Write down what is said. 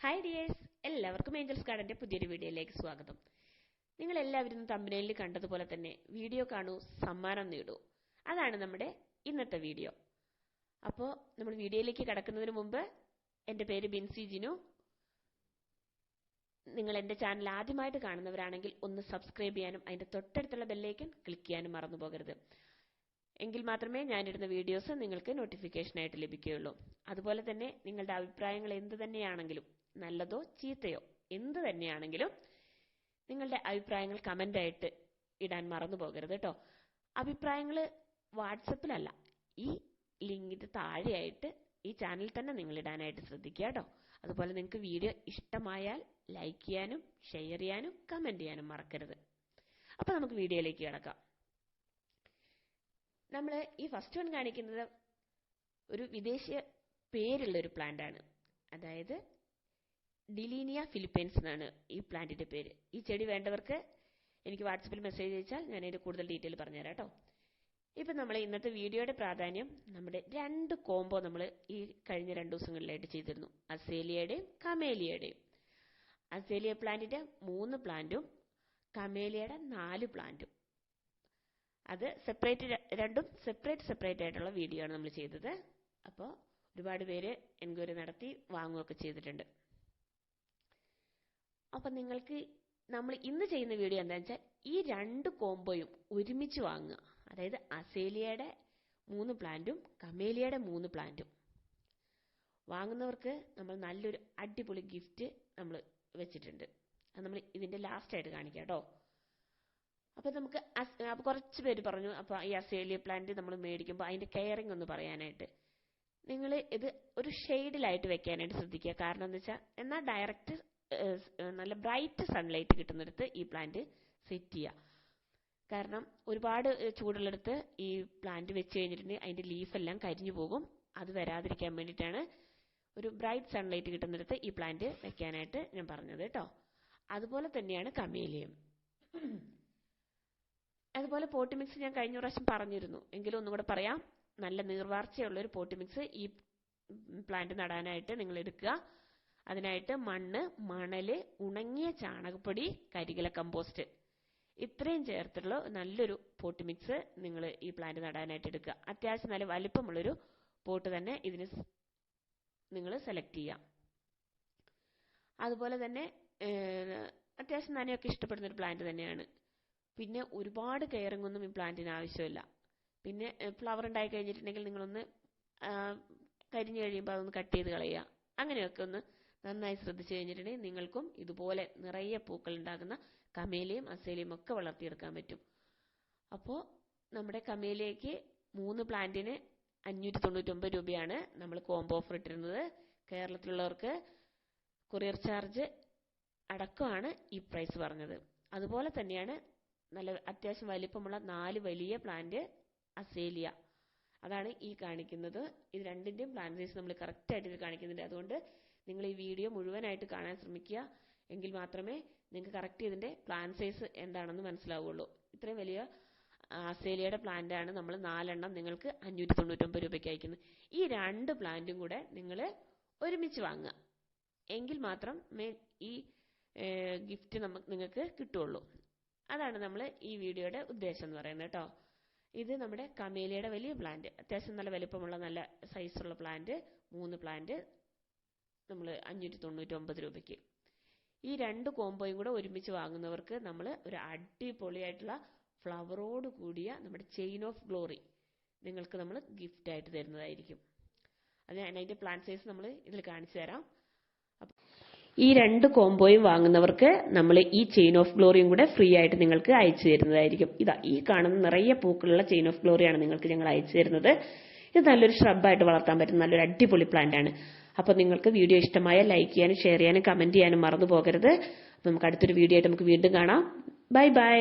Hi dears, എല്ലാവർക്കും Angeles ഗാർഡന്റെ പുതിയൊരു വീഡിയോയിലേക്ക് സ്വാഗതം. നിങ്ങൾ എല്ലാവരും തമ്പനയിലിൽ കണ്ടതുപോലെ തന്നെ വീഡിയോ കാണൂ, സമ്മാനം നേടൂ. അതാണ് നമ്മുടെ ഇന്നത്തെ വീഡിയോ. അപ്പോൾ നമ്മൾ വീഡിയോയിലേക്ക് കടക്കുന്നതിന് മുമ്പ് എൻ്റെ പേര് ബിൻസി ജിനു. നിങ്ങൾ എൻ്റെ ചാനൽ ആദ്യമായിട്ട് കാണുന്നവരാണെങ്കിൽ ഒന്ന് സബ്സ്ക്രൈബ് ചെയ്യാനും അതിൻ്റെ തൊട്ടടുത്തുള്ള ബെല്ലൈക്കൺ ക്ലിക്ക് ചെയ്യാനും മറന്നു പോകരുത്. എങ്കിൽ മാത്രമേ ഞാനിടുന്ന വീഡിയോസ് നിങ്ങൾക്ക് നോട്ടിഫിക്കേഷനായിട്ട് ലഭിക്കുകയുള്ളൂ. അതുപോലെ തന്നെ നിങ്ങളുടെ അഭിപ്രായങ്ങൾ എന്ത് തന്നെയാണെങ്കിലും, നല്ലതോ ചീത്തയോ എന്ത് തന്നെയാണെങ്കിലും നിങ്ങളുടെ അഭിപ്രായങ്ങൾ കമൻ്റായിട്ട് ഇടാൻ മറന്നു പോകരുത് കേട്ടോ. അഭിപ്രായങ്ങൾ വാട്സപ്പിലല്ല, ഈ ലിങ്കിൻ്റെ താഴെയായിട്ട് ഈ ചാനലിൽ തന്നെ നിങ്ങൾ ഇടാനായിട്ട് ശ്രദ്ധിക്കുക കേട്ടോ. അതുപോലെ നിങ്ങൾക്ക് വീഡിയോ ഇഷ്ടമായാൽ ലൈക്ക് ചെയ്യാനും ഷെയർ ചെയ്യാനും കമൻറ്റ് ചെയ്യാനും മറക്കരുത്. അപ്പോൾ നമുക്ക് വീഡിയോയിലേക്ക് കിടക്കാം. നമ്മൾ ഈ ഫസ്റ്റ് വൺ കാണിക്കുന്നത് ഒരു വിദേശീയ പേരുള്ള ഒരു പ്ലാന്റ് ആണ്. അതായത് ഡിലീനിയ ഫിലിപ്പൈൻസ് എന്നാണ് ഈ പ്ലാന്റിന്റെ പേര്. ഈ ചെടി വേണ്ടവർക്ക് എനിക്ക് വാട്സപ്പിൽ മെസ്സേജ് അയച്ചാൽ ഞാൻ അതിന്റെ കൂടുതൽ ഡീറ്റെയിൽ പറഞ്ഞുതരാം കേട്ടോ. ഇപ്പം നമ്മൾ ഇന്നത്തെ വീഡിയോയുടെ പ്രാധാന്യം നമ്മുടെ രണ്ട് കോംബോ നമ്മൾ ഈ കഴിഞ്ഞ 2 ദിവസങ്ങളിലായിട്ട് ചെയ്തിരുന്നു, അസേലിയയുടെയും കമേലിയയുടെയും. അസേലിയ പ്ലാന്റിന്റെ 3 പ്ലാന്റും കമേലിയയുടെ 4 പ്ലാന്റും. അത് രണ്ടും സെപ്പറേറ്റ് ആയിട്ടുള്ള വീഡിയോ ആണ് നമ്മൾ ചെയ്തത്. അപ്പോൾ ഒരുപാട് പേര് എൻക്വയറി നടത്തി വാങ്ങുകയൊക്കെ ചെയ്തിട്ടുണ്ട്. അപ്പം നിങ്ങൾക്ക് നമ്മൾ ഇന്ന് ചെയ്യുന്ന വീഡിയോ എന്താണെന്ന് വെച്ചാൽ ഈ 2 കോംബോയും ഒരുമിച്ച് വാങ്ങുക. അതായത് അസേലിയയുടെ 3 പ്ലാന്റും കമേലിയയുടെ 3 പ്ലാന്റും വാങ്ങുന്നവർക്ക് നമ്മൾ നല്ലൊരു അടിപൊളി ഗിഫ്റ്റ് നമ്മൾ വെച്ചിട്ടുണ്ട്. അത് നമ്മൾ ഇതിൻ്റെ ലാസ്റ്റായിട്ട് കാണിക്കാം കേട്ടോ. അപ്പോൾ നമുക്ക് കുറച്ച് പേര് പറഞ്ഞു, അപ്പോൾ ഈ അസേലിയ പ്ലാന്റ് നമ്മൾ മേടിക്കുമ്പോൾ അതിൻ്റെ കെയറിങ് ഒന്ന് പറയാനായിട്ട്. നിങ്ങൾ ഇത് ഒരു ഷെയ്ഡിലായിട്ട് വെക്കാനായിട്ട് ശ്രദ്ധിക്കുക. കാരണം എന്താ വെച്ചാൽ എന്നാൽ ഡയറക്റ്റ് നല്ല ബ്രൈറ്റ് സൺലൈറ്റ് കിട്ടുന്നിടത്ത് ഈ പ്ലാന്റ് സെറ്റ് ചെയ്യുക. കാരണം ഒരുപാട് ചൂടുള്ളിടത്ത് ഈ പ്ലാന്റ് വെച്ച് കഴിഞ്ഞിട്ടുണ്ടെങ്കിൽ അതിൻ്റെ ലീഫെല്ലാം കരിഞ്ഞു പോകും. അത് വരാതിരിക്കാൻ വേണ്ടിയിട്ടാണ് ഒരു ബ്രൈറ്റ് സൺലൈറ്റ് കിട്ടുന്നിടത്ത് ഈ പ്ലാന്റ് വെക്കാനായിട്ട് ഞാൻ പറഞ്ഞത് കേട്ടോ. അതുപോലെ തന്നെയാണ് കമേലിയം. അതുപോലെ പോട്ടി മിക്സ് ഞാൻ കഴിഞ്ഞ പ്രാവശ്യം പറഞ്ഞിരുന്നു, എങ്കിലും ഒന്നും കൂടെ പറയാം. നല്ല നീർവാർച്ചയുള്ളൊരു പോട്ടി മിക്സ് ഈ പ്ലാന്റ് നടാനായിട്ട് നിങ്ങൾ എടുക്കുക. അതിനായിട്ട് മണ്ണ്, മണല്, ഉണങ്ങിയ ചാണകപ്പൊടി, കരികില കമ്പോസ്റ്റ് ഇത്രയും ചേർത്തുള്ള നല്ലൊരു പോട്ടി മിക്സ് നിങ്ങൾ ഈ പ്ലാന്റ് നടാനായിട്ട് എടുക്കുക. അത്യാവശ്യം നല്ല വലിപ്പമുള്ളൊരു പോട്ട് തന്നെ ഇതിന് നിങ്ങൾ സെലക്ട് ചെയ്യുക. അതുപോലെ തന്നെ അത്യാവശ്യം നനയൊക്കെ ഇഷ്ടപ്പെടുന്ന ഒരു പ്ലാന്റ് തന്നെയാണ്. പിന്നെ ഒരുപാട് കെയറിംഗ് ഒന്നും ഈ പ്ലാന്റിന് ആവശ്യമില്ല. പിന്നെ ഫ്ലവർ ഉണ്ടായി കഴിഞ്ഞിട്ടുണ്ടെങ്കിൽ നിങ്ങളൊന്ന് കരിഞ്ഞു കഴിയുമ്പോൾ അതൊന്ന് കട്ട് ചെയ്ത് കളയുക. അങ്ങനെയൊക്കെ ഒന്ന് നന്നായി ശ്രദ്ധിച്ചു കഴിഞ്ഞിട്ടുണ്ടെങ്കിൽ നിങ്ങൾക്കും ഇതുപോലെ നിറയെ പൂക്കൾ ഉണ്ടാകുന്ന കമേലിയും അസേലിയും ഒക്കെ വളർത്തിയെടുക്കാൻ പറ്റും. അപ്പോൾ നമ്മുടെ കമേലിയയ്ക്ക് 3 പ്ലാന്റിന് 599 രൂപയാണ് നമ്മൾ കോംബോ ഓഫർ ഇട്ടിരുന്നത്. കേരളത്തിലുള്ളവർക്ക് കൊറിയർ ചാർജ് അടക്കമാണ് ഈ പ്രൈസ് പറഞ്ഞത്. അതുപോലെ തന്നെയാണ് നല്ല അത്യാവശ്യം വലിപ്പമുള്ള 4 വലിയ പ്ലാന്റ് അസേലിയ, അതാണ് ഈ കാണിക്കുന്നത്. ഇത് രണ്ടിൻ്റെയും പ്ലാന്റ് സൈസ് നമ്മൾ കറക്റ്റായിട്ട് ഇത് കാണിക്കുന്നുണ്ട്. അതുകൊണ്ട് നിങ്ങൾ ഈ വീഡിയോ മുഴുവനായിട്ട് കാണാൻ ശ്രമിക്കുക. എങ്കിൽ മാത്രമേ നിങ്ങൾക്ക് കറക്റ്റ് ഇതിൻ്റെ പ്ലാന്റ് സൈസ് എന്താണെന്ന് മനസ്സിലാവുള്ളൂ. ഇത്രയും വലിയ അസേലിയയുടെ പ്ലാന്റാണ് നമ്മൾ 4 എണ്ണം നിങ്ങൾക്ക് 599 രൂപയ്ക്ക് അയക്കുന്നത്. ഈ 2 പ്ലാന്റും കൂടെ നിങ്ങൾ ഒരുമിച്ച് വാങ്ങുക. എങ്കിൽ മാത്രം ഈ ഗിഫ്റ്റ് നിങ്ങൾക്ക് കിട്ടുള്ളൂ. അതാണ് നമ്മൾ ഈ വീഡിയോയുടെ ഉദ്ദേശം എന്ന് പറയുന്നത് കേട്ടോ. ഇത് നമ്മുടെ കമേലിയയുടെ വലിയ പ്ലാന്റ്, അത്യാവശ്യം നല്ല വലിപ്പമുള്ള നല്ല സൈസുള്ള പ്ലാന്റ് 3 പ്ലാന്റ് നമ്മൾ 599 രൂപയ്ക്ക്. ഈ 2 കോംബോയും കൂടെ ഒരുമിച്ച് വാങ്ങുന്നവർക്ക് നമ്മൾ ഒരു അടിപൊളിയായിട്ടുള്ള ഫ്ലവറോട് കൂടിയ നമ്മുടെ ചെയിൻ ഓഫ് ഗ്ലോറി നിങ്ങൾക്ക് നമ്മൾ ഗിഫ്റ്റായിട്ട് തരുന്നതായിരിക്കും. അത് ഞാൻ അതിൻ്റെ പ്ലാന്റ് സൈസ് നമ്മൾ ഇതിൽ കാണിച്ചു തരാം. ഈ 2 കോംബോയും വാങ്ങുന്നവർക്ക് നമ്മൾ ഈ ചെയിൻ ഓഫ് ഗ്ലോറിയും കൂടെ ഫ്രീ ആയിട്ട് നിങ്ങൾക്ക് അയച്ചു തരുന്നതായിരിക്കും. ഇതാ ഈ കാണുന്ന നിറയെ പൂക്കളുള്ള ചെയിൻ ഓഫ് ഗ്ലോറിയാണ് നിങ്ങൾക്ക് ഞങ്ങൾ അയച്ചു തരുന്നത്. ഇത് നല്ലൊരു ഷ്രബായിട്ട് വളർത്താൻ പറ്റുന്ന നല്ലൊരു അടിപൊളി പ്ലാന്റ് ആണ്. അപ്പോൾ നിങ്ങൾക്ക് വീഡിയോ ഇഷ്ടമായാൽ ലൈക്ക് ചെയ്യാനും ഷെയർ ചെയ്യാനും കമൻറ്റ് ചെയ്യാനും മറന്നു പോകരുത്. നമുക്ക് അടുത്തൊരു വീഡിയോ ആയിട്ട് നമുക്ക് വീണ്ടും കാണാം. Bye bye.